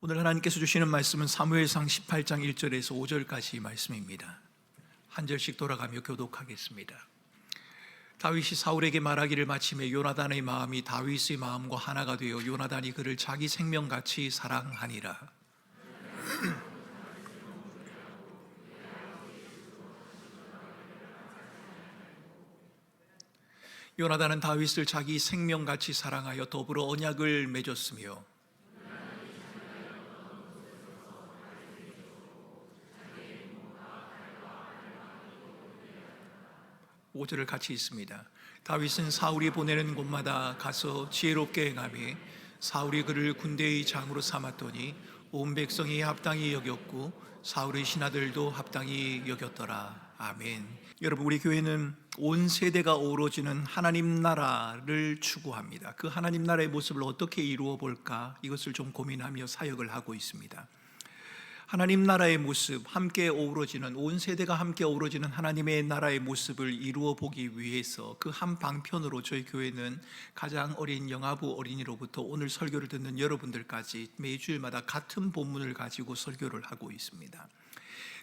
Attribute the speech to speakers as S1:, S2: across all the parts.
S1: 오늘 하나님께서 주시는 말씀은 사무엘상 18장 1절에서 5절까지 말씀입니다. 한 절씩 돌아가며 교독하겠습니다. 다윗이 사울에게 말하기를 마침에 요나단의 마음이 다윗의 마음과 하나가 되어 요나단이 그를 자기 생명같이 사랑하니라. 요나단은 다윗을 자기 생명같이 사랑하여 더불어 언약을 맺었으며 5절을 같이 읽습니다. 다윗은 사울이 보내는 곳마다 가서 지혜롭게 행하며 사울이 그를 군대의 장으로 삼았더니 온 백성이 합당히 여겼고 사울의 신하들도 합당히 여겼더라. 아멘. 여러분, 우리 교회는 온 세대가 어우러지는 하나님 나라를 추구합니다. 그 하나님 나라의 모습을 어떻게 이루어 볼까, 이것을 좀 고민하며 사역을 하고 있습니다. 하나님 나라의 모습, 함께 어우러지는, 온 세대가 함께 어우러지는 하나님의 나라의 모습을 이루어 보기 위해서 그 한 방편으로 저희 교회는 가장 어린 영아부 어린이로부터 오늘 설교를 듣는 여러분들까지 매주일마다 같은 본문을 가지고 설교를 하고 있습니다.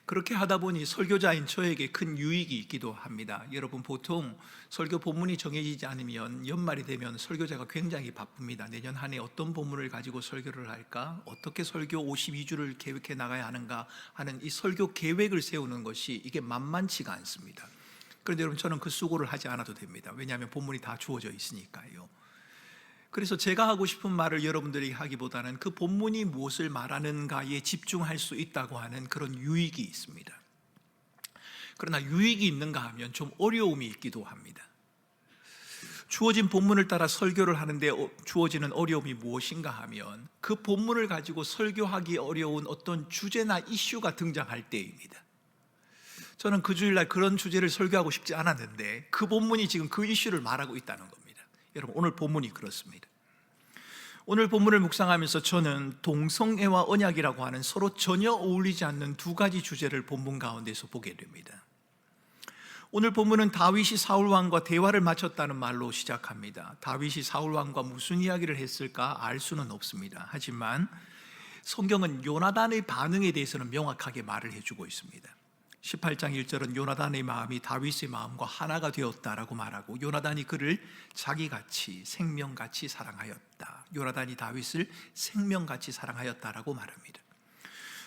S1: 그렇게 하다 보니 설교자인 저에게 큰 유익이 있기도 합니다. 여러분, 보통 설교 본문이 정해지지 않으면 연말이 되면 설교자가 굉장히 바쁩니다. 내년 한 해 어떤 본문을 가지고 설교를 할까? 어떻게 설교 52주를 계획해 나가야 하는가 하는 이 설교 계획을 세우는 것이 이게 만만치가 않습니다. 그런데 여러분, 저는 그 수고를 하지 않아도 됩니다. 왜냐하면 본문이 다 주어져 있으니까요. 그래서 제가 하고 싶은 말을 여러분들이 하기보다는 그 본문이 무엇을 말하는가에 집중할 수 있다고 하는 그런 유익이 있습니다. 그러나 유익이 있는가 하면 좀 어려움이 있기도 합니다. 주어진 본문을 따라 설교를 하는데 주어지는 어려움이 무엇인가 하면 그 본문을 가지고 설교하기 어려운 어떤 주제나 이슈가 등장할 때입니다. 저는 그 주일날 그런 주제를 설교하고 싶지 않았는데 그 본문이 지금 그 이슈를 말하고 있다는 겁니다. 여러분, 오늘 본문이 그렇습니다. 오늘 본문을 묵상하면서 저는 동성애와 언약이라고 하는 서로 전혀 어울리지 않는 두 가지 주제를 본문 가운데서 보게 됩니다. 오늘 본문은 다윗이 사울왕과 대화를 마쳤다는 말로 시작합니다. 다윗이 사울왕과 무슨 이야기를 했을까 알 수는 없습니다. 하지만 성경은 요나단의 반응에 대해서는 명확하게 말을 해주고 있습니다. 18장 1절은 요나단의 마음이 다윗의 마음과 하나가 되었다라고 말하고 요나단이 그를 자기같이 생명같이 사랑하였다. 요나단이 다윗을 생명같이 사랑하였다라고 말합니다.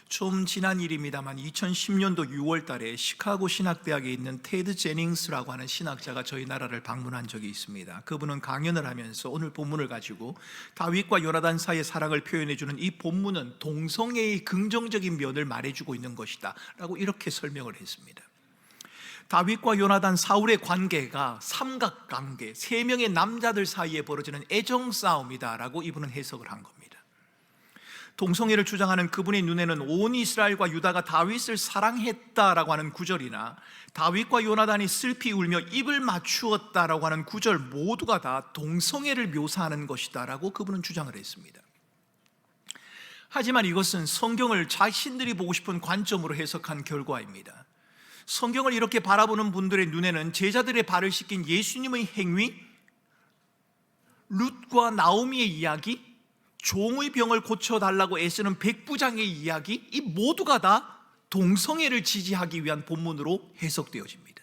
S1: 좀 지난 일입니다만 2010년도 6월 달에 시카고 신학대학에 있는 테드 제닝스라고 하는 신학자가 저희 나라를 방문한 적이 있습니다. 그분은 강연을 하면서 오늘 본문을 가지고 다윗과 요나단 사이의 사랑을 표현해주는 이 본문은 동성애의 긍정적인 면을 말해주고 있는 것이다 라고 이렇게 설명을 했습니다. 다윗과 요나단, 사울의 관계가 삼각관계, 세 명의 남자들 사이에 벌어지는 애정싸움이다 라고 이분은 해석을 한 겁니다. 동성애를 주장하는 그분의 눈에는 온 이스라엘과 유다가 다윗을 사랑했다라고 하는 구절이나 다윗과 요나단이 슬피 울며 입을 맞추었다라고 하는 구절 모두가 다 동성애를 묘사하는 것이다라고 그분은 주장을 했습니다. 하지만 이것은 성경을 자신들이 보고 싶은 관점으로 해석한 결과입니다. 성경을 이렇게 바라보는 분들의 눈에는 제자들의 발을 씻긴 예수님의 행위, 룻과 나오미의 이야기, 종의 병을 고쳐달라고 애쓰는 백부장의 이야기, 이 모두가 다 동성애를 지지하기 위한 본문으로 해석되어집니다.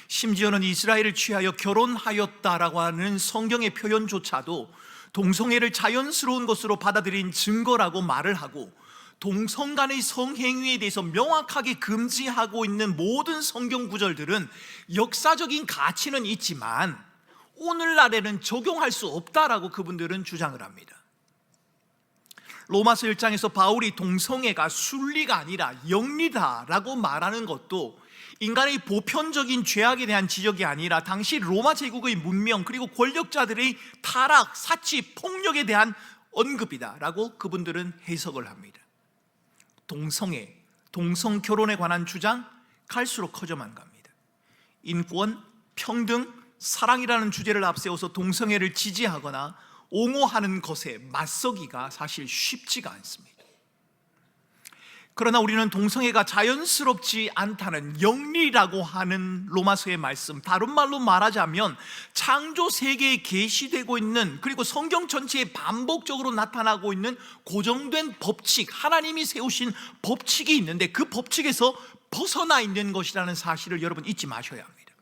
S1: 심지어는 이스라엘을 취하여 결혼하였다라고 하는 성경의 표현조차도 동성애를 자연스러운 것으로 받아들인 증거라고 말을 하고 동성 간의 성행위에 대해서 명확하게 금지하고 있는 모든 성경 구절들은 역사적인 가치는 있지만 오늘날에는 적용할 수 없다라고 그분들은 주장을 합니다. 로마서 1장에서 바울이 동성애가 순리가 아니라 영리다라고 말하는 것도 인간의 보편적인 죄악에 대한 지적이 아니라 당시 로마 제국의 문명 그리고 권력자들의 타락, 사치, 폭력에 대한 언급이다라고 그분들은 해석을 합니다. 동성애, 동성결혼에 관한 주장 갈수록 커져만 갑니다. 인권, 평등, 사랑이라는 주제를 앞세워서 동성애를 지지하거나 옹호하는 것에 맞서기가 사실 쉽지가 않습니다. 그러나 우리는 동성애가 자연스럽지 않다는 영리라고 하는 로마서의 말씀, 다른 말로 말하자면 창조 세계에 계시되고 있는, 그리고 성경 전체에 반복적으로 나타나고 있는 고정된 법칙, 하나님이 세우신 법칙이 있는데 그 법칙에서 벗어나 있는 것이라는 사실을 여러분 잊지 마셔야 합니다.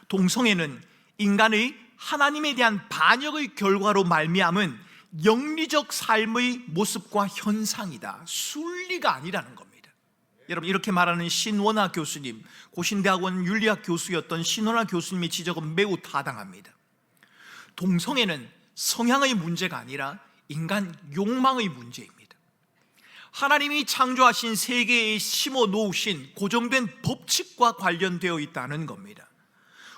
S1: 동성애는 인간의 하나님에 대한 반역의 결과로 말미암은 영리적 삶의 모습과 현상이다, 순리가 아니라는 겁니다. 여러분, 이렇게 말하는 신원하 교수님, 고신대학원 윤리학 교수였던 신원하 교수님의 지적은 매우 타당합니다. 동성애는 성향의 문제가 아니라 인간 욕망의 문제입니다. 하나님이 창조하신 세계에 심어 놓으신 고정된 법칙과 관련되어 있다는 겁니다.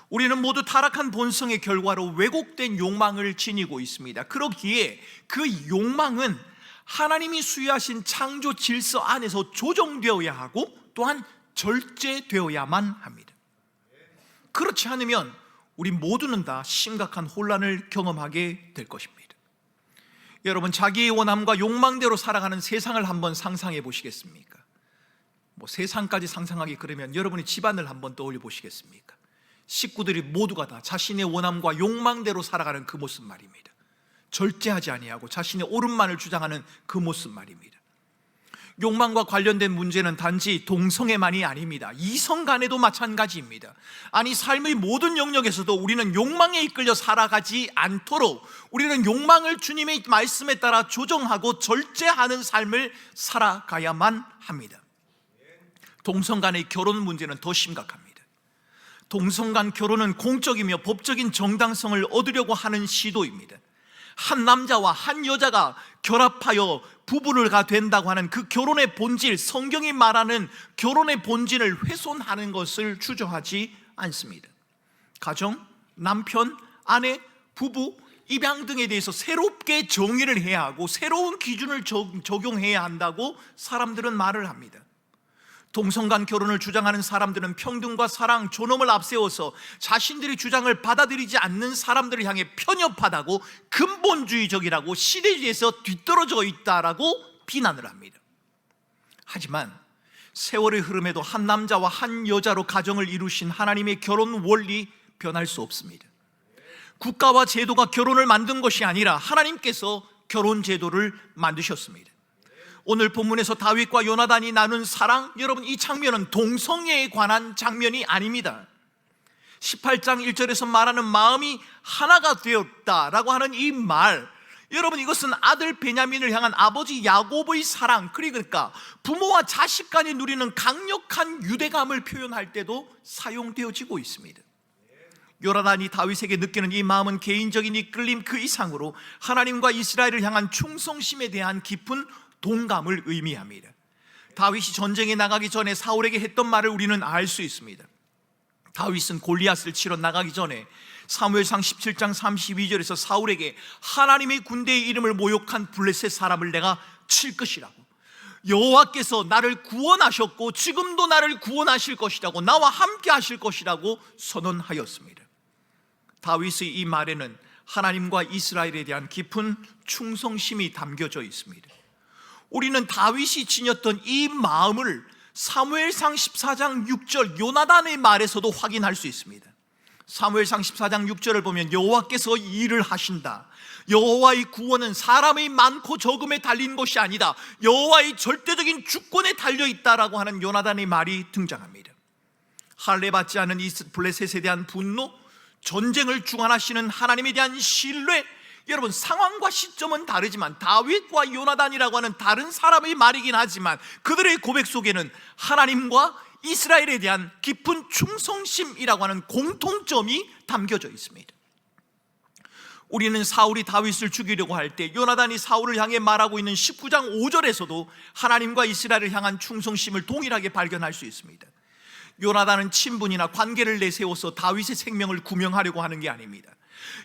S1: 우리는 모두 타락한 본성의 결과로 왜곡된 욕망을 지니고 있습니다. 그렇기에 그 욕망은 하나님이 수여하신 창조 질서 안에서 조정되어야 하고 또한 절제되어야만 합니다. 그렇지 않으면 우리 모두는 다 심각한 혼란을 경험하게 될 것입니다. 여러분, 자기의 원함과 욕망대로 살아가는 세상을 한번 상상해 보시겠습니까? 세상까지 상상하기 그러면 여러분의 집안을 한번 떠올려 보시겠습니까? 식구들이 모두가 다 자신의 원함과 욕망대로 살아가는 그 모습 말입니다. 절제하지 아니하고 자신의 옳은만을 주장하는 그 모습 말입니다. 욕망과 관련된 문제는 단지 동성애만이 아닙니다. 이성 간에도 마찬가지입니다. 아니, 삶의 모든 영역에서도 우리는 욕망에 이끌려 살아가지 않도록 우리는 욕망을 주님의 말씀에 따라 조정하고 절제하는 삶을 살아가야만 합니다. 동성 간의 결혼 문제는 더 심각합니다. 동성 간 결혼은 공적이며 법적인 정당성을 얻으려고 하는 시도입니다. 한 남자와 한 여자가 결합하여 부부가 된다고 하는 그 결혼의 본질, 성경이 말하는 결혼의 본질을 훼손하는 것을 주저하지 않습니다. 가정, 남편, 아내, 부부, 입양 등에 대해서 새롭게 정의를 해야 하고 새로운 기준을 적용해야 한다고 사람들은 말을 합니다. 동성간 결혼을 주장하는 사람들은 평등과 사랑, 존엄을 앞세워서 자신들의 주장을 받아들이지 않는 사람들을 향해 편협하다고, 근본주의적이라고, 시대주의에서 뒤떨어져 있다라고 비난을 합니다. 하지만 세월의 흐름에도 한 남자와 한 여자로 가정을 이루신 하나님의 결혼 원리 변할 수 없습니다. 국가와 제도가 결혼을 만든 것이 아니라 하나님께서 결혼 제도를 만드셨습니다. 오늘 본문에서 다윗과 요나단이 나눈 사랑, 여러분, 이 장면은 동성애에 관한 장면이 아닙니다. 18장 1절에서 말하는 마음이 하나가 되었다라고 하는 이 말, 여러분, 이것은 아들 베냐민을 향한 아버지 야곱의 사랑, 그러니까 부모와 자식 간이 누리는 강력한 유대감을 표현할 때도 사용되어지고 있습니다. 요나단이 다윗에게 느끼는 이 마음은 개인적인 이끌림 그 이상으로 하나님과 이스라엘을 향한 충성심에 대한 깊은 동감을 의미합니다. 다윗이 전쟁에 나가기 전에 사울에게 했던 말을 우리는 알 수 있습니다. 다윗은 골리앗을 치러 나가기 전에 사무엘상 17장 32절에서 사울에게 하나님의 군대의 이름을 모욕한 블레셋 사람을 내가 칠 것이라고, 여호와께서 나를 구원하셨고 지금도 나를 구원하실 것이라고, 나와 함께 하실 것이라고 선언하였습니다. 다윗의 이 말에는 하나님과 이스라엘에 대한 깊은 충성심이 담겨져 있습니다. 우리는 다윗이 지녔던 이 마음을 사무엘상 14장 6절 요나단의 말에서도 확인할 수 있습니다. 사무엘상 14장 6절을 보면 여호와께서 이 일을 하신다, 여호와의 구원은 사람의 많고 적음에 달린 것이 아니다, 여호와의 절대적인 주권에 달려있다라고 하는 요나단의 말이 등장합니다. 할례받지 않은 이 블레셋에 대한 분노, 전쟁을 주관하시는 하나님에 대한 신뢰, 여러분, 상황과 시점은 다르지만 다윗과 요나단이라고 하는 다른 사람의 말이긴 하지만 그들의 고백 속에는 하나님과 이스라엘에 대한 깊은 충성심이라고 하는 공통점이 담겨져 있습니다. 우리는 사울이 다윗을 죽이려고 할 때 요나단이 사울을 향해 말하고 있는 19장 5절에서도 하나님과 이스라엘을 향한 충성심을 동일하게 발견할 수 있습니다. 요나단은 친분이나 관계를 내세워서 다윗의 생명을 구명하려고 하는 게 아닙니다.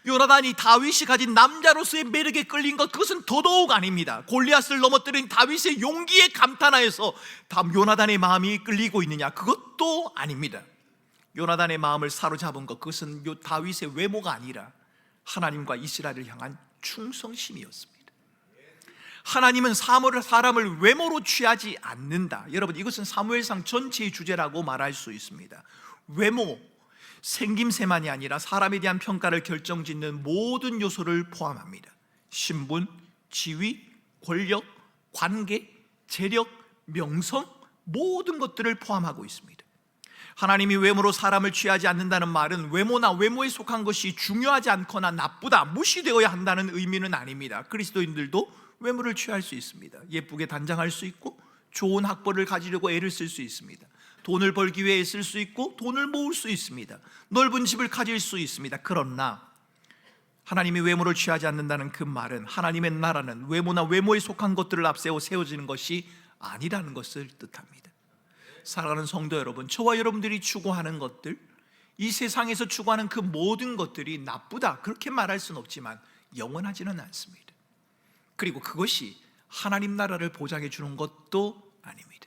S1: 요나단이 다윗이 가진 남자로서의 매력에 끌린 것, 그것은 더더욱 아닙니다. 골리앗을 넘어뜨린 다윗의 용기에 감탄하여서 요나단의 마음이 끌리고 있느냐, 그것도 아닙니다. 요나단의 마음을 사로잡은 것, 그것은 다윗의 외모가 아니라 하나님과 이스라엘을 향한 충성심이었습니다. 하나님은 사람을 외모로 취하지 않는다. 여러분, 이것은 사무엘상 전체의 주제라고 말할 수 있습니다. 외모, 생김새만이 아니라 사람에 대한 평가를 결정짓는 모든 요소를 포함합니다. 신분, 지위, 권력, 관계, 재력, 명성, 모든 것들을 포함하고 있습니다. 하나님이 외모로 사람을 취하지 않는다는 말은 외모나 외모에 속한 것이 중요하지 않거나 나쁘다, 무시되어야 한다는 의미는 아닙니다. 그리스도인들도 외모를 취할 수 있습니다. 예쁘게 단장할 수 있고, 좋은 학벌을 가지려고 애를 쓸 수 있습니다. 돈을 벌기 위해 쓸 수 있고, 돈을 모을 수 있습니다. 넓은 집을 가질 수 있습니다. 그러나 하나님이 외모를 취하지 않는다는 그 말은 하나님의 나라는 외모나 외모에 속한 것들을 앞세워 세워지는 것이 아니라는 것을 뜻합니다. 사랑하는 성도 여러분, 저와 여러분들이 추구하는 것들, 이 세상에서 추구하는 그 모든 것들이 나쁘다, 그렇게 말할 수는 없지만 영원하지는 않습니다. 그리고 그것이 하나님 나라를 보장해 주는 것도 아닙니다.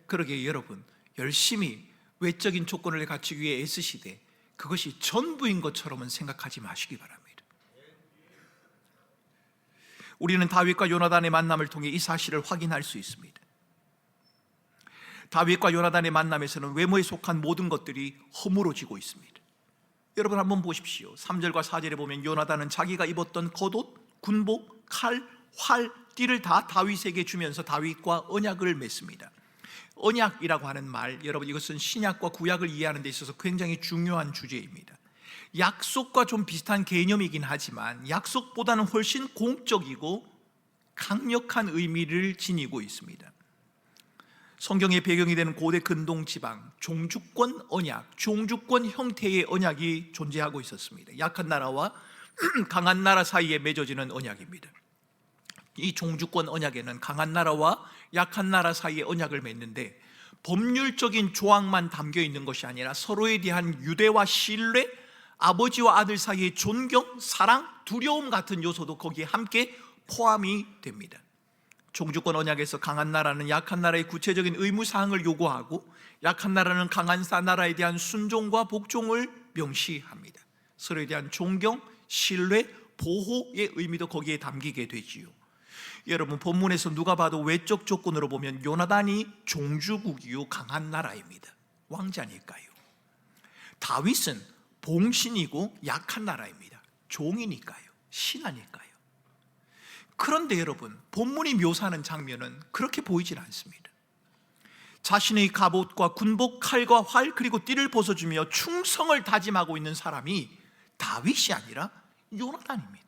S1: 그러기에 여러분, 열심히 외적인 조건을 갖추기 위해 애쓰시되 그것이 전부인 것처럼은 생각하지 마시기 바랍니다. 우리는 다윗과 요나단의 만남을 통해 이 사실을 확인할 수 있습니다. 다윗과 요나단의 만남에서는 외모에 속한 모든 것들이 허물어지고 있습니다. 여러분 한번 보십시오. 3절과 4절에 보면 요나단은 자기가 입었던 겉옷, 군복, 칼, 활, 띠를 다 다윗에게 주면서 다윗과 언약을 맺습니다. 언약이라고 하는 말, 여러분 이것은 신약과 구약을 이해하는 데 있어서 굉장히 중요한 주제입니다. 약속과 좀 비슷한 개념이긴 하지만 약속보다는 훨씬 공적이고 강력한 의미를 지니고 있습니다. 성경의 배경이 되는 고대 근동 지방, 종주권 언약, 종주권 형태의 언약이 존재하고 있었습니다. 약한 나라와 강한 나라 사이에 맺어지는 언약입니다. 이 종주권 언약에는 강한 나라와 약한 나라 사이에 언약을 맺는데 법률적인 조항만 담겨 있는 것이 아니라 서로에 대한 유대와 신뢰, 아버지와 아들 사이의 존경, 사랑, 두려움 같은 요소도 거기에 함께 포함이 됩니다. 종주권 언약에서 강한 나라는 약한 나라의 구체적인 의무사항을 요구하고 약한 나라는 강한 나라에 대한 순종과 복종을 명시합니다. 서로에 대한 존경, 신뢰, 보호의 의미도 거기에 담기게 되지요. 여러분, 본문에서 누가 봐도 외적 조건으로 보면 요나단이 종주국이요 강한 나라입니다. 왕자니까요. 다윗은 봉신이고 약한 나라입니다. 종이니까요. 신하니까요. 그런데 여러분, 본문이 묘사하는 장면은 그렇게 보이질 않습니다. 자신의 갑옷과 군복, 칼과 활, 그리고 띠를 벗어주며 충성을 다짐하고 있는 사람이 다윗이 아니라 요나단입니다.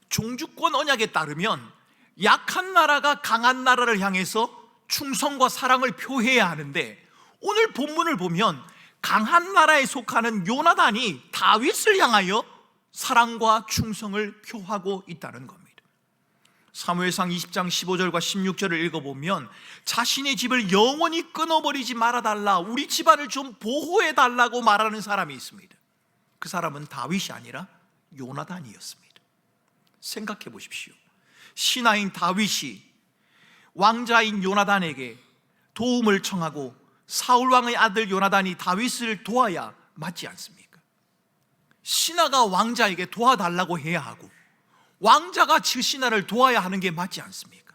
S1: 종주권 언약에 따르면 약한 나라가 강한 나라를 향해서 충성과 사랑을 표해야 하는데, 오늘 본문을 보면 강한 나라에 속하는 요나단이 다윗을 향하여 사랑과 충성을 표하고 있다는 겁니다. 사무엘상 20장 15절과 16절을 읽어보면 자신의 집을 영원히 끊어버리지 말아달라, 우리 집안을 좀 보호해달라고 말하는 사람이 있습니다. 그 사람은 다윗이 아니라 요나단이었습니다. 생각해 보십시오. 신하인 다윗이 왕자인 요나단에게 도움을 청하고 사울왕의 아들 요나단이 다윗을 도와야 맞지 않습니까? 신하가 왕자에게 도와달라고 해야 하고 왕자가 그 신하를 도와야 하는 게 맞지 않습니까?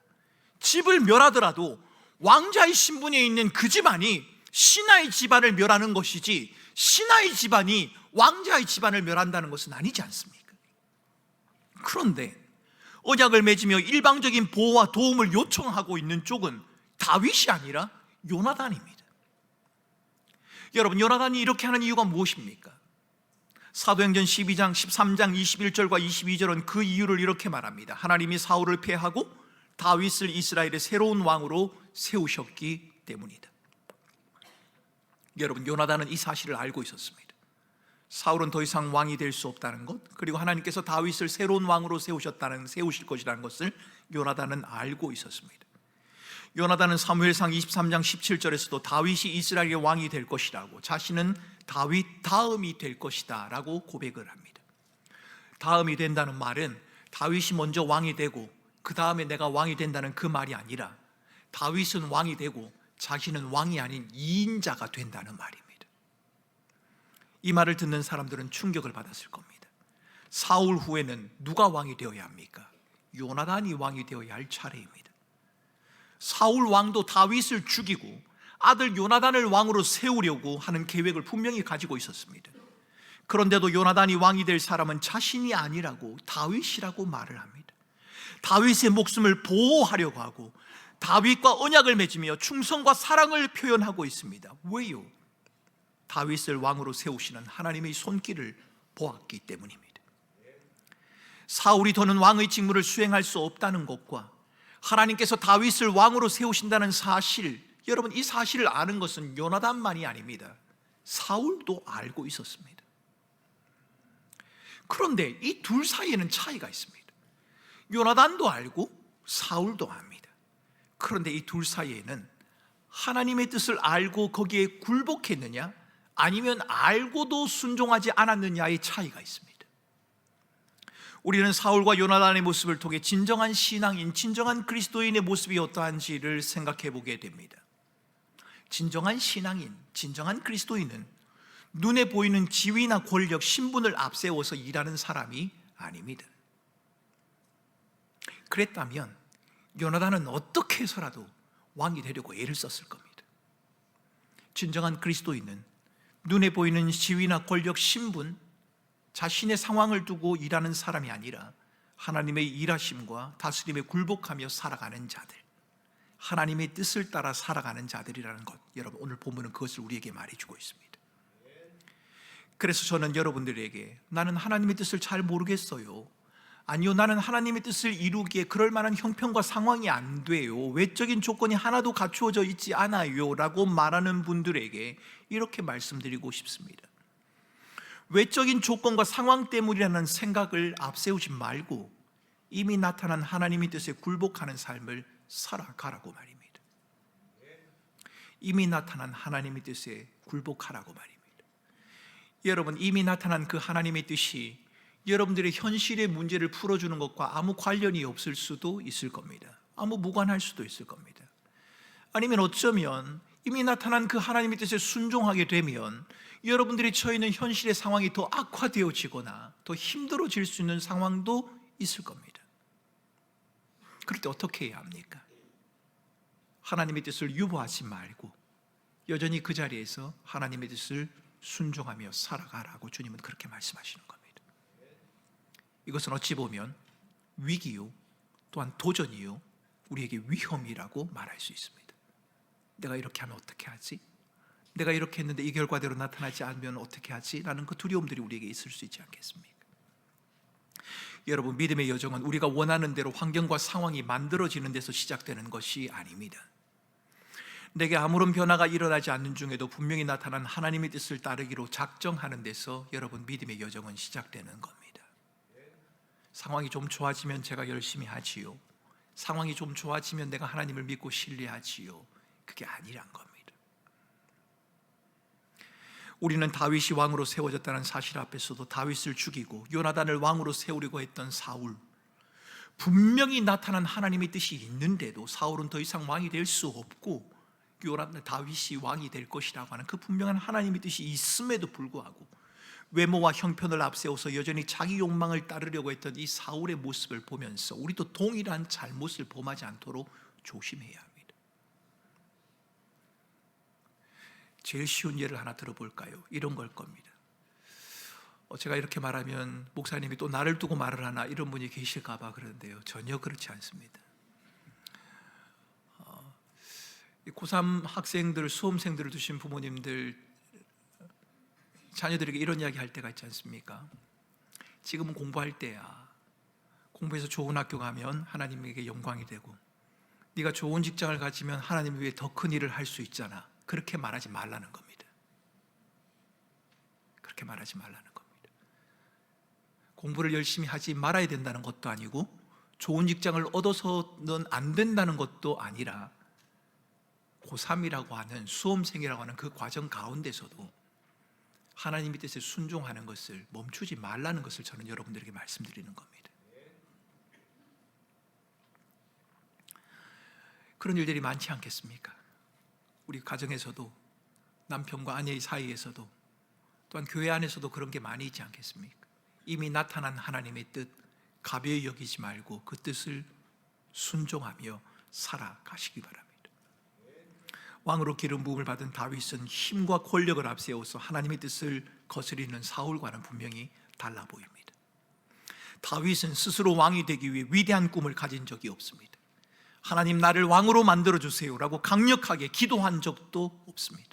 S1: 집을 멸하더라도 왕자의 신분에 있는 그 집안이 신하의 집안을 멸하는 것이지 신하의 집안이 왕자의 집안을 멸한다는 것은 아니지 않습니까? 그런데 언약을 맺으며 일방적인 보호와 도움을 요청하고 있는 쪽은 다윗이 아니라 요나단입니다. 여러분, 요나단이 이렇게 하는 이유가 무엇입니까? 사도행전 12장 13장 21절과 22절은 그 이유를 이렇게 말합니다. 하나님이 사울을 패하고 다윗을 이스라엘의 새로운 왕으로 세우셨기 때문이다. 여러분, 요나단은 이 사실을 알고 있었습니다. 사울은 더 이상 왕이 될 수 없다는 것, 그리고 하나님께서 다윗을 새로운 왕으로 세우실 것이라는 것을 요나단은 알고 있었습니다. 요나단은 사무엘상 23장 17절에서도 다윗이 이스라엘의 왕이 될 것이라고, 자신은 다윗 다음이 될 것이다 라고 고백을 합니다. 다음이 된다는 말은 다윗이 먼저 왕이 되고 그 다음에 내가 왕이 된다는 그 말이 아니라 다윗은 왕이 되고 자신은 왕이 아닌 2인자가 된다는 말입니다. 이 말을 듣는 사람들은 충격을 받았을 겁니다. 사울 후에는 누가 왕이 되어야 합니까? 요나단이 왕이 되어야 할 차례입니다. 사울 왕도 다윗을 죽이고 아들 요나단을 왕으로 세우려고 하는 계획을 분명히 가지고 있었습니다. 그런데도 요나단이 왕이 될 사람은 자신이 아니라고 다윗이라고 말을 합니다. 다윗의 목숨을 보호하려고 하고 다윗과 언약을 맺으며 충성과 사랑을 표현하고 있습니다. 왜요? 다윗을 왕으로 세우시는 하나님의 손길을 보았기 때문입니다. 사울이 더는 왕의 직무를 수행할 수 없다는 것과 하나님께서 다윗을 왕으로 세우신다는 사실, 여러분 이 사실을 아는 것은 요나단만이 아닙니다. 사울도 알고 있었습니다. 그런데 이 둘 사이에는 차이가 있습니다. 요나단도 알고 사울도 압니다. 그런데 이 둘 사이에는 하나님의 뜻을 알고 거기에 굴복했느냐 아니면 알고도 순종하지 않았느냐의 차이가 있습니다. 우리는 사울과 요나단의 모습을 통해 진정한 신앙인, 진정한 그리스도인의 모습이 어떠한지를 생각해 보게 됩니다. 진정한 신앙인, 진정한 그리스도인은 눈에 보이는 지위나 권력, 신분을 앞세워서 일하는 사람이 아닙니다. 그랬다면 요나단은 어떻게 해서라도 왕이 되려고 애를 썼을 겁니다. 진정한 그리스도인은 눈에 보이는 지위나 권력, 신분, 자신의 상황을 두고 일하는 사람이 아니라 하나님의 일하심과 다스림에 굴복하며 살아가는 자들, 하나님의 뜻을 따라 살아가는 자들이라는 것, 여러분 오늘 본문은 그것을 우리에게 말해주고 있습니다. 그래서 저는 여러분들에게 나는 하나님의 뜻을 잘 모르겠어요, 아니요 나는 하나님의 뜻을 이루기에 그럴 만한 형편과 상황이 안 돼요, 외적인 조건이 하나도 갖추어져 있지 않아요 라고 말하는 분들에게 이렇게 말씀드리고 싶습니다. 외적인 조건과 상황 때문이라는 생각을 앞세우지 말고 이미 나타난 하나님의 뜻에 굴복하는 삶을 살아가라고 말입니다. 이미 나타난 하나님의 뜻에 굴복하라고 말입니다. 여러분, 이미 나타난 그 하나님의 뜻이 여러분들의 현실의 문제를 풀어주는 것과 아무 관련이 없을 수도 있을 겁니다. 아무 무관할 수도 있을 겁니다. 아니면 어쩌면 이미 나타난 그 하나님의 뜻에 순종하게 되면 여러분들이 처해 있는 현실의 상황이 더 악화되어지거나 더 힘들어질 수 있는 상황도 있을 겁니다. 그럴 때 어떻게 해야 합니까? 하나님의 뜻을 유보하지 말고 여전히 그 자리에서 하나님의 뜻을 순종하며 살아가라고 주님은 그렇게 말씀하시는 겁니다. 이것은 어찌 보면 위기요, 또한 도전이요, 우리에게 위험이라고 말할 수 있습니다. 내가 이렇게 하면 어떻게 하지? 내가 이렇게 했는데 이 결과대로 나타나지 않으면 어떻게 하지? 라는 그 두려움들이 우리에게 있을 수 있지 않겠습니까? 여러분, 믿음의 여정은 우리가 원하는 대로 환경과 상황이 만들어지는 데서 시작되는 것이 아닙니다. 내게 아무런 변화가 일어나지 않는 중에도 분명히 나타난 하나님의 뜻을 따르기로 작정하는 데서 여러분 믿음의 여정은 시작되는 겁니다. 상황이 좀 좋아지면 제가 열심히 하지요, 상황이 좀 좋아지면 내가 하나님을 믿고 신뢰하지요, 그게 아니란 겁니다. 우리는 다윗이 왕으로 세워졌다는 사실 앞에서도 다윗을 죽이고 요나단을 왕으로 세우려고 했던 사울, 분명히 나타난 하나님의 뜻이 있는데도 사울은 더 이상 왕이 될 수 없고 다윗이 왕이 될 것이라고 하는 그 분명한 하나님의 뜻이 있음에도 불구하고 외모와 형편을 앞세워서 여전히 자기 욕망을 따르려고 했던 이 사울의 모습을 보면서 우리도 동일한 잘못을 범하지 않도록 조심해야 합니다. 제일 쉬운 예를 하나 들어볼까요? 이런 걸 겁니다. 제가 이렇게 말하면 목사님이 또 나를 두고 말을 하나 이런 분이 계실까 봐 그러는데요, 전혀 그렇지 않습니다. 고3 학생들, 수험생들을 두신 부모님들 자녀들에게 이런 이야기 할 때가 있지 않습니까? 지금은 공부할 때야, 공부해서 좋은 학교 가면 하나님에게 영광이 되고 네가 좋은 직장을 가지면 하나님 위해 더 큰 일을 할 수 있잖아. 그렇게 말하지 말라는 겁니다. 그렇게 말하지 말라는 겁니다. 공부를 열심히 하지 말아야 된다는 것도 아니고 좋은 직장을 얻어서는 안 된다는 것도 아니라 고3이라고 하는 수험생이라고 하는 그 과정 가운데서도 하나님의 뜻에 순종하는 것을 멈추지 말라는 것을 저는 여러분들에게 말씀드리는 겁니다. 그런 일들이 많지 않겠습니까? 우리 가정에서도, 남편과 아내의 사이에서도, 또한 교회 안에서도 그런 게 많이 있지 않겠습니까? 이미 나타난 하나님의 뜻, 가벼이 여기지 말고 그 뜻을 순종하며 살아가시기 바랍니다. 왕으로 기름 부음을 받은 다윗은 힘과 권력을 앞세워서 하나님의 뜻을 거스리는 사울과는 분명히 달라 보입니다. 다윗은 스스로 왕이 되기 위해 위대한 꿈을 가진 적이 없습니다. 하나님 나를 왕으로 만들어주세요 라고 강력하게 기도한 적도 없습니다.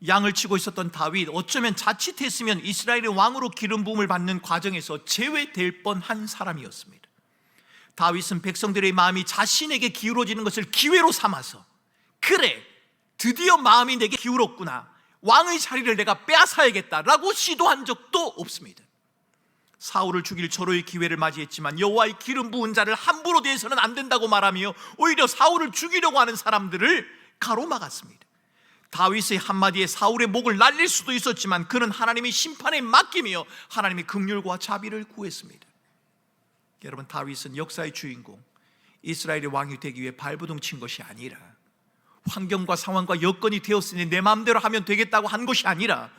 S1: 양을 치고 있었던 다윗, 어쩌면 자칫했으면 이스라엘의 왕으로 기름 부음을 받는 과정에서 제외될 뻔한 사람이었습니다. 다윗은 백성들의 마음이 자신에게 기울어지는 것을 기회로 삼아서, 그래 드디어 마음이 내게 기울었구나, 왕의 자리를 내가 빼앗아야겠다라고 시도한 적도 없습니다. 사울을 죽일 절호의 기회를 맞이했지만 여호와의 기름 부은 자를 함부로 대해서는 안 된다고 말하며 오히려 사울을 죽이려고 하는 사람들을 가로막았습니다. 다윗의 한마디에 사울의 목을 날릴 수도 있었지만 그는 하나님의 심판에 맡기며 하나님의 긍휼과 자비를 구했습니다. 여러분, 다윗은 역사의 주인공, 이스라엘의 왕이 되기 위해 발버둥 친 것이 아니라, 환경과 상황과 여건이 되었으니 내 마음대로 하면 되겠다고 한 것이 아니라,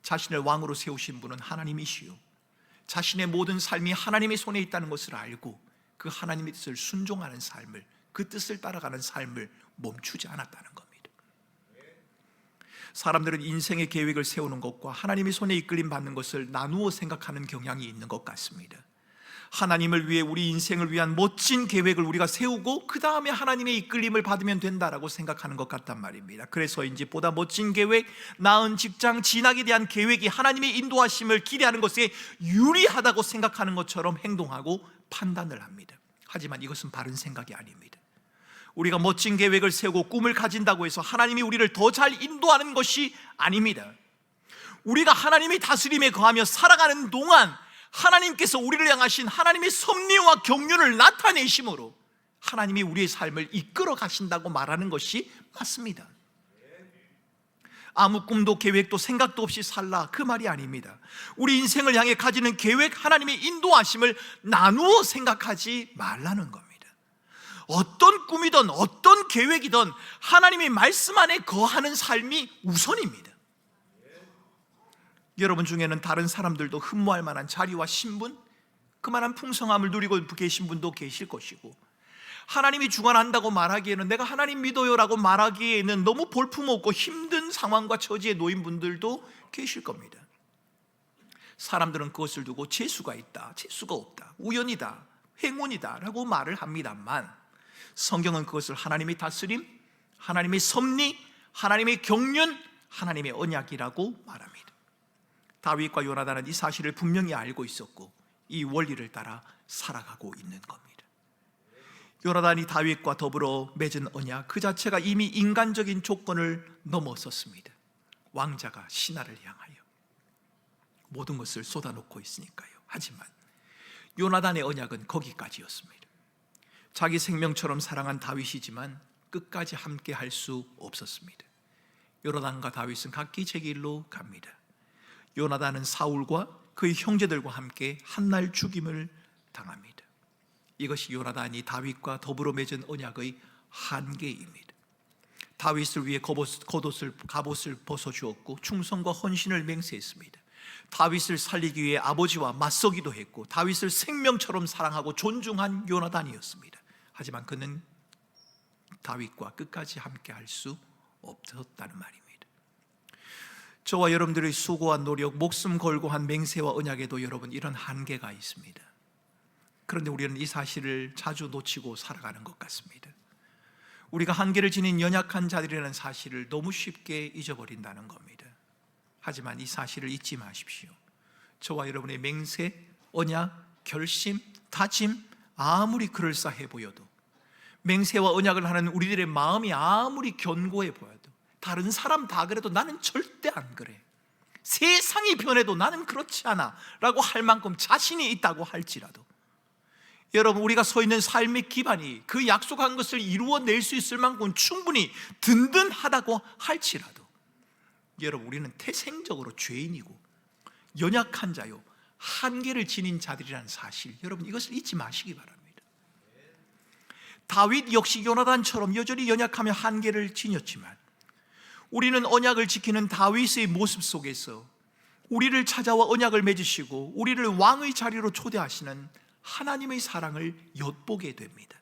S1: 자신을 왕으로 세우신 분은 하나님이시요 자신의 모든 삶이 하나님의 손에 있다는 것을 알고 그 하나님의 뜻을 순종하는 삶을, 그 뜻을 따라가는 삶을 멈추지 않았다는 겁니다. 사람들은 인생의 계획을 세우는 것과 하나님의 손에 이끌림 받는 것을 나누어 생각하는 경향이 있는 것 같습니다. 하나님을 위해, 우리 인생을 위한 멋진 계획을 우리가 세우고 그 다음에 하나님의 이끌림을 받으면 된다라고 생각하는 것 같단 말입니다. 그래서인지 보다 멋진 계획, 나은 직장, 진학에 대한 계획이 하나님의 인도하심을 기대하는 것에 유리하다고 생각하는 것처럼 행동하고 판단을 합니다. 하지만 이것은 바른 생각이 아닙니다. 우리가 멋진 계획을 세우고 꿈을 가진다고 해서 하나님이 우리를 더 잘 인도하는 것이 아닙니다. 우리가 하나님의 다스림에 거하며 살아가는 동안 하나님께서 우리를 향하신 하나님의 섭리와 경륜을 나타내심으로 하나님이 우리의 삶을 이끌어 가신다고 말하는 것이 맞습니다. 아무 꿈도 계획도 생각도 없이 살라, 그 말이 아닙니다. 우리 인생을 향해 가지는 계획, 하나님의 인도하심을 나누어 생각하지 말라는 겁니다. 어떤 꿈이든 어떤 계획이든 하나님의 말씀 안에 거하는 삶이 우선입니다. 여러분 중에는 다른 사람들도 흠모할 만한 자리와 신분, 그만한 풍성함을 누리고 계신 분도 계실 것이고, 하나님이 주관한다고 말하기에는, 내가 하나님 믿어요 라고 말하기에는 너무 볼품없고 힘든 상황과 처지에 놓인 분들도 계실 겁니다. 사람들은 그것을 두고 재수가 있다, 재수가 없다, 우연이다, 행운이다 라고 말을 합니다만, 성경은 그것을 하나님의 다스림, 하나님의 섭리, 하나님의 경륜, 하나님의 언약이라고 말합니다. 다윗과 요나단은 이 사실을 분명히 알고 있었고 이 원리를 따라 살아가고 있는 겁니다. 요나단이 다윗과 더불어 맺은 언약 그 자체가 이미 인간적인 조건을 넘어섰습니다. 왕자가 신하를 향하여 모든 것을 쏟아놓고 있으니까요. 하지만 요나단의 언약은 거기까지였습니다. 자기 생명처럼 사랑한 다윗이지만 끝까지 함께 할 수 없었습니다. 요나단과 다윗은 각기 제 길로 갑니다. 요나단은 사울과 그의 형제들과 함께 한날 죽임을 당합니다. 이것이 요나단이 다윗과 더불어 맺은 언약의 한계입니다. 다윗을 위해 갑옷을 벗어주었고 충성과 헌신을 맹세했습니다. 다윗을 살리기 위해 아버지와 맞서기도 했고 다윗을 생명처럼 사랑하고 존중한 요나단이었습니다. 하지만 그는 다윗과 끝까지 함께 할 수 없었다는 말입니다. 저와 여러분들의 수고와 노력, 목숨 걸고 한 맹세와 언약에도 여러분 이런 한계가 있습니다. 그런데 우리는 이 사실을 자주 놓치고 살아가는 것 같습니다. 우리가 한계를 지닌 연약한 자들이라는 사실을 너무 쉽게 잊어버린다는 겁니다. 하지만 이 사실을 잊지 마십시오. 저와 여러분의 맹세, 언약, 결심, 다짐 아무리 그럴싸해 보여도, 맹세와 언약을 하는 우리들의 마음이 아무리 견고해 보여도, 다른 사람 다 그래도 나는 절대 안 그래, 세상이 변해도 나는 그렇지 않아 라고 할 만큼 자신이 있다고 할지라도, 여러분 우리가 서 있는 삶의 기반이 그 약속한 것을 이루어낼 수 있을 만큼 충분히 든든하다고 할지라도, 여러분 우리는 태생적으로 죄인이고 연약한 자요, 한계를 지닌 자들이라는 사실, 여러분 이것을 잊지 마시기 바랍니다. 다윗 역시 요나단처럼 여전히 연약하며 한계를 지녔지만 우리는 언약을 지키는 다윗의 모습 속에서 우리를 찾아와 언약을 맺으시고 우리를 왕의 자리로 초대하시는 하나님의 사랑을 엿보게 됩니다.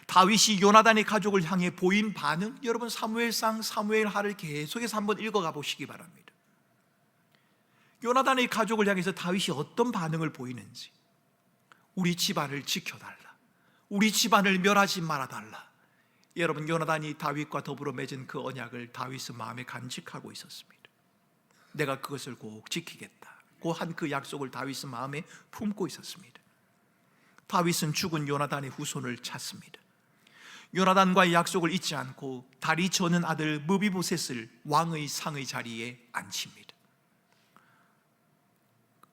S1: 다윗이 요나단의 가족을 향해 보인 반응, 여러분 사무엘상, 사무엘하를 계속해서 한번 읽어가 보시기 바랍니다. 요나단의 가족을 향해서 다윗이 어떤 반응을 보이는지, 우리 집안을 지켜달라, 우리 집안을 멸하지 말아달라. 여러분, 요나단이 다윗과 더불어 맺은 그 언약을 다윗은 마음에 간직하고 있었습니다. 내가 그것을 꼭 지키겠다고 한 그 약속을 다윗은 마음에 품고 있었습니다. 다윗은 죽은 요나단의 후손을 찾습니다. 요나단과의 약속을 잊지 않고 다리 저는 아들 무비보셋을 왕의 상의 자리에 앉힙니다.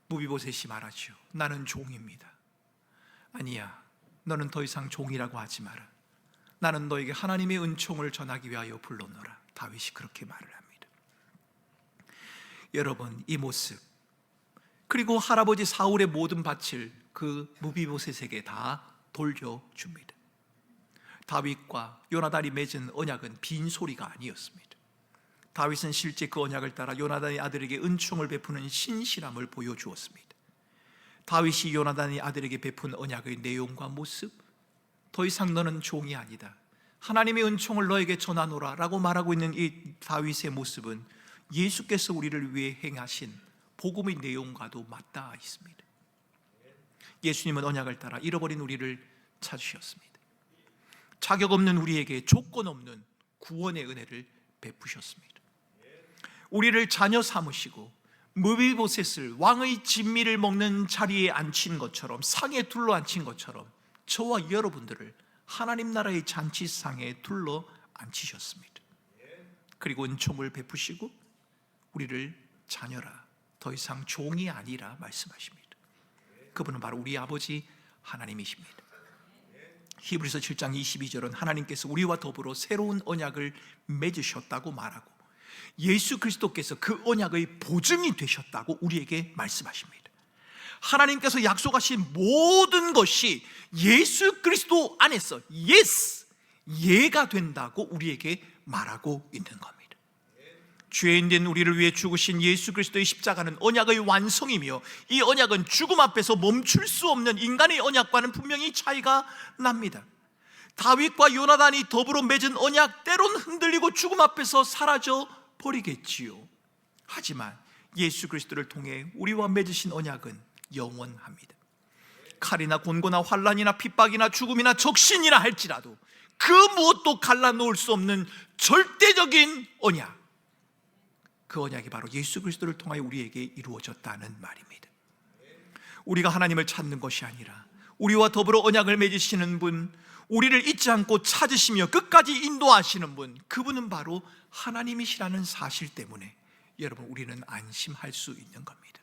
S1: 무비보셋이 말하죠. 나는 종입니다. 아니야, 너는 더 이상 종이라고 하지 마라. 나는 너에게 하나님의 은총을 전하기 위하여 불렀노라. 다윗이 그렇게 말을 합니다. 여러분, 이 모습, 그리고 할아버지 사울의 모든 밭을 그 무비보셋에게 다 돌려줍니다. 다윗과 요나단이 맺은 언약은 빈소리가 아니었습니다. 다윗은 실제 그 언약을 따라 요나단의 아들에게 은총을 베푸는 신실함을 보여주었습니다. 다윗이 요나단의 아들에게 베푼 언약의 내용과 모습, 더 이상 너는 종이 아니다, 하나님의 은총을 너에게 전하노라 라고 말하고 있는 이 다윗의 모습은 예수께서 우리를 위해 행하신 복음의 내용과도 맞닿아 있습니다. 예수님은 언약을 따라 잃어버린 우리를 찾으셨습니다. 자격 없는 우리에게 조건 없는 구원의 은혜를 베푸셨습니다. 우리를 자녀 삼으시고 무비보셋을 왕의 진미를 먹는 자리에 앉힌 것처럼, 상에 둘러 앉힌 것처럼 저와 여러분들을 하나님 나라의 잔치상에 둘러 앉히셨습니다. 그리고 은총을 베푸시고 우리를 자녀라, 더 이상 종이 아니라 말씀하십니다. 그분은 바로 우리 아버지 하나님이십니다. 히브리서 7장 22절은 하나님께서 우리와 더불어 새로운 언약을 맺으셨다고 말하고 예수 그리스도께서 그 언약의 보증이 되셨다고 우리에게 말씀하십니다. 하나님께서 약속하신 모든 것이 예수 그리스도 안에서 예가 된다고 우리에게 말하고 있는 겁니다. 죄인된 우리를 위해 죽으신 예수 그리스도의 십자가는 언약의 완성이며, 이 언약은 죽음 앞에서 멈출 수 없는 인간의 언약과는 분명히 차이가 납니다. 다윗과 요나단이 더불어 맺은 언약, 때론 흔들리고 죽음 앞에서 사라져 버리겠지요. 하지만 예수 그리스도를 통해 우리와 맺으신 언약은 영원합니다. 칼이나 곤고나 환난이나 핍박이나 죽음이나 적신이나 할지라도 그 무엇도 갈라놓을 수 없는 절대적인 언약, 그 언약이 바로 예수 그리스도를 통하여 우리에게 이루어졌다는 말입니다. 우리가 하나님을 찾는 것이 아니라 우리와 더불어 언약을 맺으시는 분, 우리를 잊지 않고 찾으시며 끝까지 인도하시는 분, 그분은 바로 하나님이시라는 사실 때문에 여러분, 우리는 안심할 수 있는 겁니다.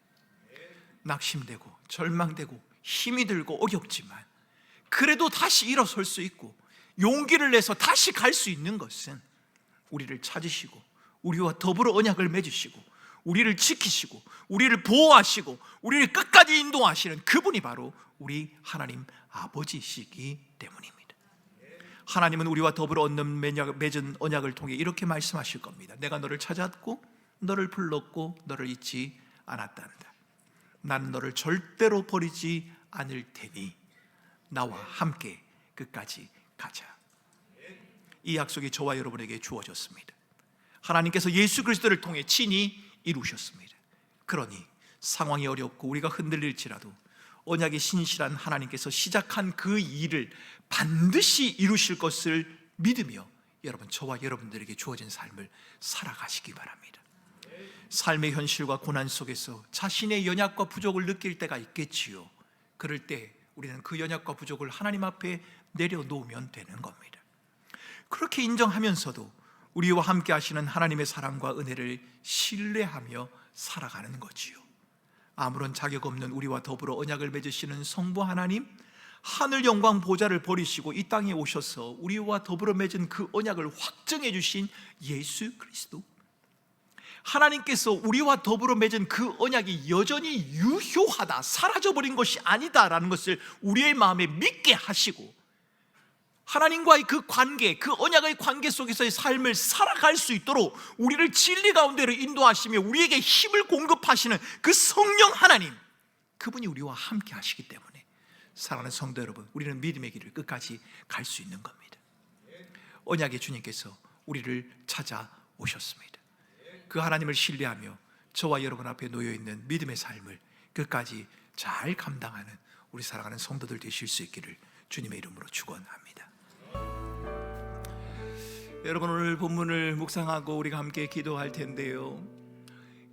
S1: 낙심되고 절망되고 힘이 들고 어렵지만 그래도 다시 일어설 수 있고 용기를 내서 다시 갈 수 있는 것은 우리를 찾으시고 우리와 더불어 언약을 맺으시고 우리를 지키시고 우리를 보호하시고 우리를 끝까지 인도하시는 그분이 바로 우리 하나님 아버지시기 때문입니다. 하나님은 우리와 더불어 맺은 언약을 통해 이렇게 말씀하실 겁니다. 내가 너를 찾았고 너를 불렀고 너를 잊지 않았단다. 나는 너를 절대로 버리지 않을 테니 나와 함께 끝까지 가자. 이 약속이 저와 여러분에게 주어졌습니다. 하나님께서 예수 그리스도를 통해 친히 이루셨습니다. 그러니 상황이 어렵고 우리가 흔들릴지라도 언약이 신실한 하나님께서 시작한 그 일을 반드시 이루실 것을 믿으며 여러분, 저와 여러분들에게 주어진 삶을 살아가시기 바랍니다. 삶의 현실과 고난 속에서 자신의 연약과 부족을 느낄 때가 있겠지요. 그럴 때 우리는 그 연약과 부족을 하나님 앞에 내려놓으면 되는 겁니다. 그렇게 인정하면서도 우리와 함께 하시는 하나님의 사랑과 은혜를 신뢰하며 살아가는 거지요. 아무런 자격 없는 우리와 더불어 언약을 맺으시는 성부 하나님, 하늘 영광 보좌를 버리시고 이 땅에 오셔서 우리와 더불어 맺은 그 언약을 확증해 주신 예수 그리스도, 하나님께서 우리와 더불어 맺은 그 언약이 여전히 유효하다, 사라져버린 것이 아니다라는 것을 우리의 마음에 믿게 하시고 하나님과의 그 관계, 그 언약의 관계 속에서의 삶을 살아갈 수 있도록 우리를 진리 가운데로 인도하시며 우리에게 힘을 공급하시는 그 성령 하나님, 그분이 우리와 함께 하시기 때문에 사랑하는 성도 여러분, 우리는 믿음의 길을 끝까지 갈 수 있는 겁니다. 언약의 주님께서 우리를 찾아오셨습니다. 그 하나님을 신뢰하며 저와 여러분 앞에 놓여있는 믿음의 삶을 끝까지 잘 감당하는 우리 사랑하는 성도들 되실 수 있기를 주님의 이름으로 축원합니다. 여러분, 오늘 본문을 묵상하고 우리가 함께 기도할 텐데요,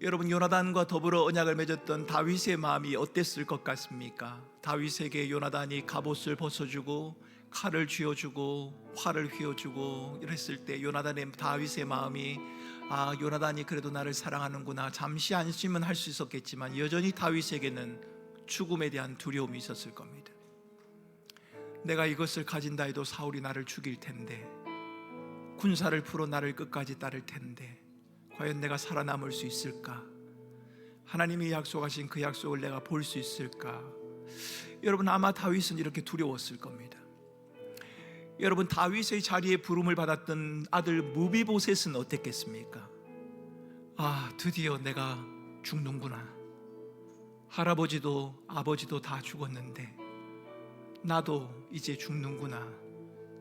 S1: 여러분, 요나단과 더불어 언약을 맺었던 다윗의 마음이 어땠을 것 같습니까? 다윗에게 요나단이 갑옷을 벗어주고 칼을 쥐어주고 활을 휘어주고 이랬을 때 다윗의 마음이 요나단이 그래도 나를 사랑하는구나, 잠시 안심은 할 수 있었겠지만 여전히 다윗에게는 죽음에 대한 두려움이 있었을 겁니다. 내가 이것을 가진다 해도 사울이 나를 죽일 텐데, 군사를 풀어 나를 끝까지 따를 텐데 과연 내가 살아남을 수 있을까? 하나님이 약속하신 그 약속을 내가 볼 수 있을까? 여러분, 아마 다윗은 이렇게 두려웠을 겁니다. 여러분, 다윗의 자리에 부름을 받았던 아들 무비보셋은 어땠겠습니까? 드디어 내가 죽는구나, 할아버지도 아버지도 다 죽었는데 나도 이제 죽는구나,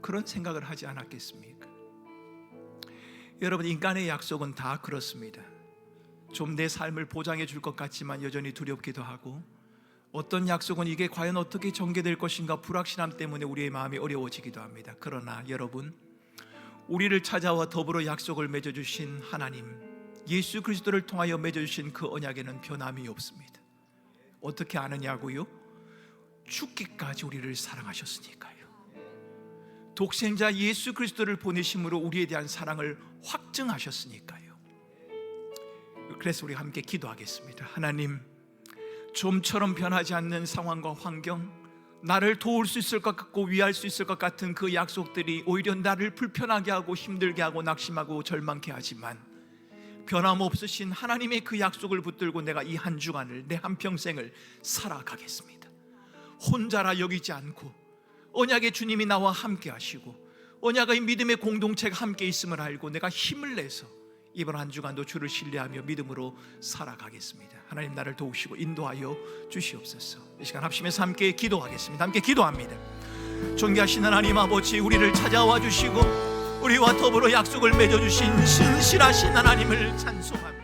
S1: 그런 생각을 하지 않았겠습니까? 여러분, 인간의 약속은 다 그렇습니다. 좀 내 삶을 보장해 줄 것 같지만 여전히 두렵기도 하고, 어떤 약속은 이게 과연 어떻게 전개될 것인가 불확실함 때문에 우리의 마음이 어려워지기도 합니다. 그러나 여러분, 우리를 찾아와 더불어 약속을 맺어주신 하나님, 예수 그리스도를 통하여 맺어주신 그 언약에는 변함이 없습니다. 어떻게 아느냐고요? 죽기까지 우리를 사랑하셨으니까요. 독생자 예수 그리스도를 보내심으로 우리에 대한 사랑을 확증하셨으니까요. 그래서 우리 함께 기도하겠습니다. 하나님, 좀처럼 변하지 않는 상황과 환경, 나를 도울 수 있을 것 같고 위할 수 있을 것 같은 그 약속들이 오히려 나를 불편하게 하고 힘들게 하고 낙심하고 절망케 하지만, 변함없으신 하나님의 그 약속을 붙들고 내가 이 한 주간을, 내 한평생을 살아가겠습니다. 혼자라 여기지 않고 언약의 주님이 나와 함께 하시고 언약의 믿음의 공동체가 함께 있음을 알고 내가 힘을 내서 이번 한 주간도 주를 신뢰하며 믿음으로 살아가겠습니다. 하나님, 나를 도우시고 인도하여 주시옵소서. 이 시간 합심해서 함께 기도하겠습니다. 함께 기도합니다. 존귀하신 하나님 아버지, 우리를 찾아와 주시고 우리와 더불어 약속을 맺어주신 신실하신 하나님을 찬송합니다.